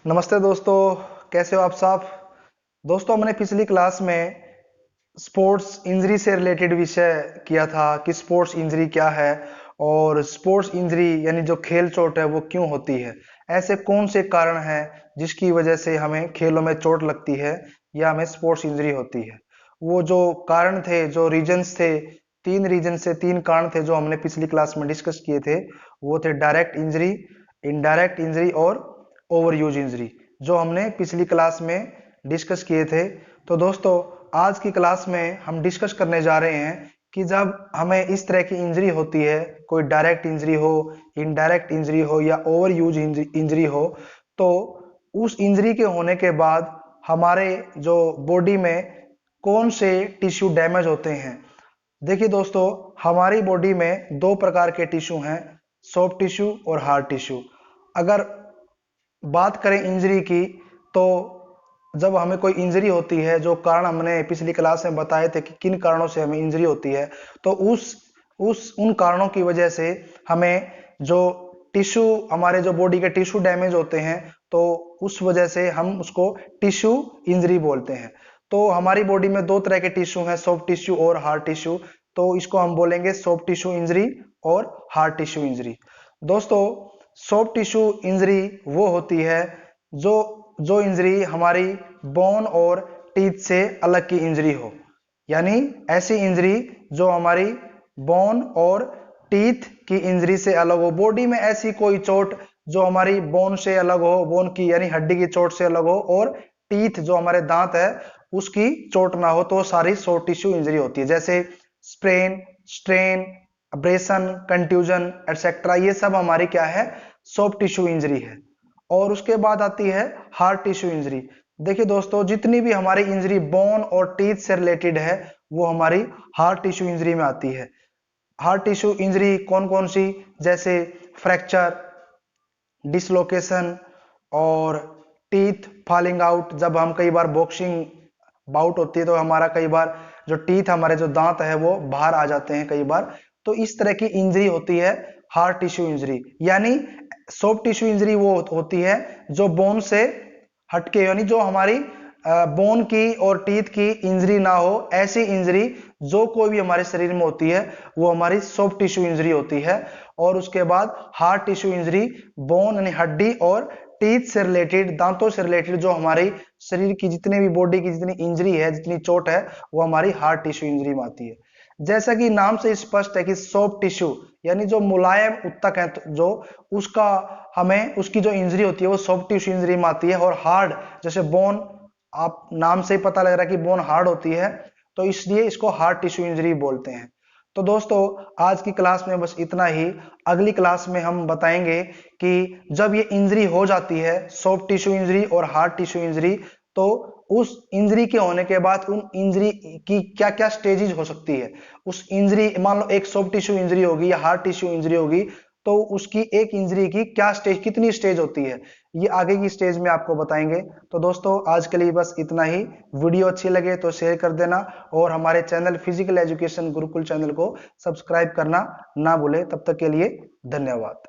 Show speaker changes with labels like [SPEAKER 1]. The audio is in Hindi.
[SPEAKER 1] नमस्ते दोस्तों, कैसे हो आप सब। दोस्तों, हमने पिछली क्लास में स्पोर्ट्स इंजरी से रिलेटेड विषय किया था कि स्पोर्ट्स इंजरी क्या है और स्पोर्ट्स इंजरी यानी जो खेल चोट है वो क्यों होती है। ऐसे कौन से कारण हैं जिसकी वजह से हमें खेलों में चोट लगती है या हमें स्पोर्ट्स इंजरी होती है। वो जो कारण थे, जो रीजंस थे, तीन कारण थे जो हमने पिछली क्लास में डिस्कस किए थे। वो थे डायरेक्ट इंजरी, इनडायरेक्ट इंजरी और ओवर यूज इंजरी, जो हमने पिछली क्लास में डिस्कस किए थे। तो दोस्तों, आज की क्लास में हम डिस्कस करने जा रहे हैं कि जब हमें इस तरह की इंजरी होती है, कोई डायरेक्ट इंजरी हो, इनडायरेक्ट इंजरी हो या ओवर यूज इंजरी हो, तो उस इंजरी के होने के बाद हमारे जो बॉडी में कौन से टिश्यू डैमेज होते हैं। देखिए दोस्तों, हमारी बॉडी में दो प्रकार के टिश्यू हैं, सॉफ्ट टिश्यू और हार्ड टिश्यू। अगर बात करें इंजरी की, तो जब हमें कोई इंजरी होती है, जो कारण हमने पिछली क्लास में बताए थे कि किन कारणों से हमें इंजरी होती है, तो उस उन कारणों की वजह से हमें जो टिश्यू, हमारे जो बॉडी के टिश्यू डैमेज होते हैं, तो उस वजह से हम उसको टिश्यू इंजरी बोलते हैं। तो हमारी बॉडी में दो तरह के टिश्यू हैं, सॉफ्ट टिश्यू और हार्ड टिश्यू। तो इसको हम बोलेंगे सॉफ्ट टिश्यू इंजरी और हार्ड टिश्यू इंजरी। दोस्तों, सॉफ्ट टिश्यू इंजरी वो होती है जो जो इंजरी हमारी बोन और टीथ से अलग की इंजरी हो, यानी ऐसी इंजरी जो हमारी बोन और टीथ की इंजरी से अलग हो। बॉडी में ऐसी कोई चोट जो हमारी बोन से अलग हो, बोन की यानी हड्डी की चोट से अलग हो, और टीथ जो हमारे दांत है उसकी चोट ना हो, तो सारी सॉफ्ट टिश्यू इंजरी होती है। जैसे sprain, strain, abrasion, contusion etcetera, ये सब हमारी क्या है, सॉफ्ट टिश्यू इंजरी है। और उसके बाद आती है हार्ड टिश्यू इंजरी। देखिए दोस्तों, जितनी भी हमारी इंजरी बोन और टीथ से रिलेटेड है वो हमारी हार्ड टिश्यू इंजरी में आती है। हार्ड टिश्यू इंजरी कौन कौन सी, जैसे फ्रैक्चर, डिसलोकेशन और टीथ फॉलिंग आउट। जब हम कई बार बॉक्सिंग बाउट होती है तो हमारा कई बार जो टीथ, हमारे जो दांत है वो बाहर आ जाते हैं कई बार। तो इस तरह की इंजरी होती है हार्ड टिश्यू इंजरी। यानी सॉफ्ट टिश्यू इंजरी वो होती है जो बोन से हटके, यानी जो हमारी बोन की और टीथ की इंजरी ना हो, ऐसी इंजरी जो कोई भी हमारे शरीर में होती है वो हमारी सॉफ्ट टिश्यू इंजरी होती है। और उसके बाद हार्ड टिश्यू इंजरी, बोन यानी हड्डी और टीथ से रिलेटेड, दांतों से रिलेटेड जो हमारी शरीर की जितने भी बॉडी की जितनी इंजरी है, जितनी चोट है, वो हमारी हार्ड टिश्यू इंजरी में आती है। जैसा कि नाम से स्पष्ट है कि सॉफ्ट टिश्यू यानी जो मुलायम उत्तक है, तो जो उसका हमें उसकी जो इंजरी होती है वो सॉफ्ट टिश्यू इंजरी में आती है। और हार्ड, जैसे बोन, आप नाम से ही पता लग रहा है कि बोन हार्ड होती है, तो इसलिए इसको हार्ड टिश्यू इंजरी बोलते हैं। तो दोस्तों, आज की क्लास में बस इतना ही। अगली क्लास में हम बताएंगे कि जब ये इंजरी हो जाती है, सॉफ्ट टिश्यू इंजरी और हार्ड टिश्यू इंजरी, तो उस इंजरी के होने के बाद उन इंजरी की क्या क्या स्टेजेस हो सकती है। उस इंजरी, मान लो एक सॉफ्ट टिश्यू इंजरी होगी या हार्ड टिश्यू इंजरी होगी, तो उसकी एक इंजरी की क्या स्टेज, कितनी स्टेज होती है, ये आगे की स्टेज में आपको बताएंगे। तो दोस्तों, आज के लिए बस इतना ही। वीडियो अच्छी लगे तो शेयर कर देना और हमारे channel physical education Gurukul channel को सब्सक्राइब करना ना भूले। तब तक के लिए धन्यवाद।